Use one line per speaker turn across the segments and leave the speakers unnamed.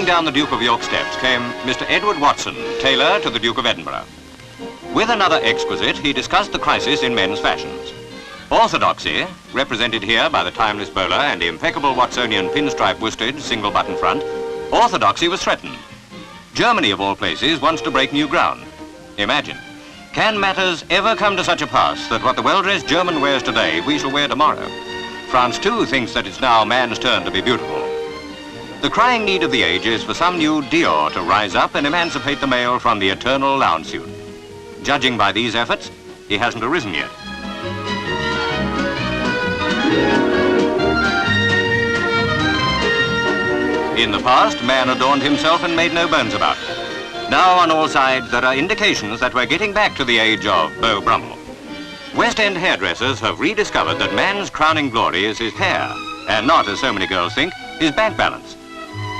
Walking down the Duke of York steps came Mr. Edward Watson, tailor to the Duke of Edinburgh. With another exquisite, he discussed the crisis in men's fashions. Orthodoxy, represented here by the timeless bowler and impeccable Watsonian pinstripe worsted single-button front, orthodoxy was threatened. Germany, of all places, wants to break new ground. Imagine, can matters ever come to such a pass that what the well-dressed German wears today, we shall wear tomorrow? France, too, thinks that it's now man's turn to be beautiful. The crying need of the age is for some new Dior to rise up and emancipate the male from the eternal lounge suit. Judging by these efforts, he hasn't arisen yet. In the past, man adorned himself and made no bones about it. Now, on all sides, there are indications that we're getting back to the age of Beau Brummel. West End hairdressers have rediscovered that man's crowning glory is his hair, and not, as so many girls think, his bank balance.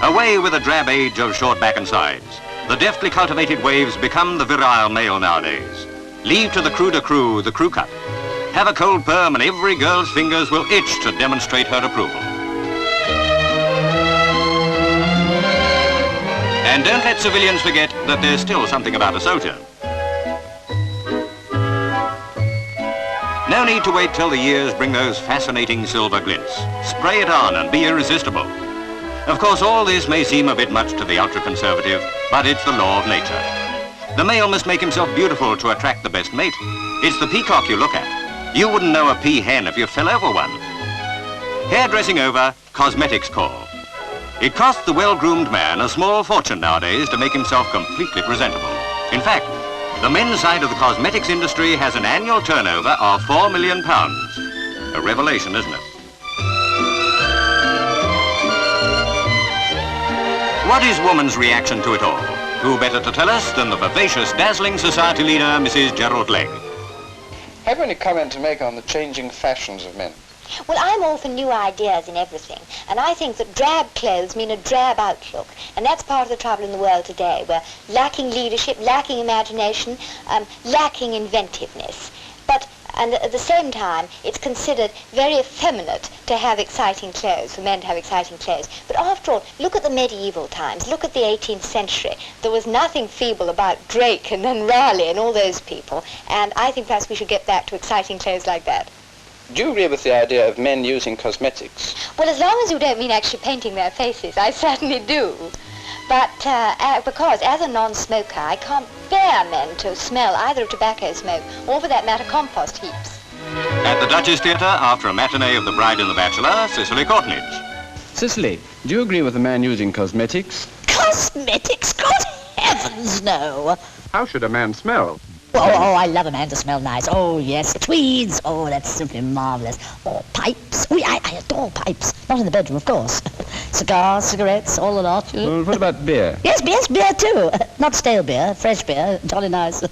Away with the drab age of short back and sides. The deftly cultivated waves become the virile male nowadays. Leave to the cruder crew the crew cut. Have a cold perm and every girl's fingers will itch to demonstrate her approval. And don't let civilians forget that there's still something about a soldier. No need to wait till the years bring those fascinating silver glints. Spray it on and be irresistible. Of course, all this may seem a bit much to the ultra-conservative, but it's the law of nature. The male must make himself beautiful to attract the best mate. It's the peacock you look at. You wouldn't know a peahen if you fell over one. Hairdressing over, cosmetics call. It costs the well-groomed man a small fortune nowadays to make himself completely presentable. In fact, the men's side of the cosmetics industry has an annual turnover of £4 million. A revelation, isn't it? What is woman's reaction to it all? Who better to tell us than the vivacious, dazzling society leader, Mrs. Gerald Legg?
Have you any comment to make on the changing fashions of men?
Well, I'm all for new ideas in everything, and I think that drab clothes mean a drab outlook, and that's part of the trouble in the world today. We're lacking leadership, lacking imagination, lacking inventiveness. And at the same time, it's considered very effeminate to have exciting clothes, for men to have exciting clothes. But after all, look at the medieval times, look at the 18th century. There was nothing feeble about Drake and then Raleigh and all those people, and I think perhaps we should get back to exciting clothes like that.
Do you agree with the idea of men using cosmetics?
Well, as long as you don't mean actually painting their faces, I certainly do. But because as a non-smoker, I can't bear men to smell either of tobacco smoke or, for that matter, compost heaps.
At the Duchess Theatre, after a matinee of The Bride and the Bachelor, Cicely Courtnidge.
Cicely, do you agree with the man using cosmetics?
Cosmetics? Good heavens, no.
How should a man smell?
Oh, I love a man to smell nice. Oh, yes. Tweeds. Oh, that's simply marvellous. Oh, pipes. Oh, yeah, I adore pipes. Not in the bedroom, of course. Cigars, cigarettes, all the lot.
Well, what about beer?
Yes, beer too. Not stale beer, fresh beer. Jolly nice.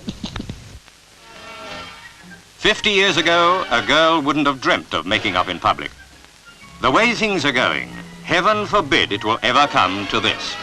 50 years ago, a girl wouldn't have dreamt of making up in public. The way things are going, heaven forbid it will ever come to this.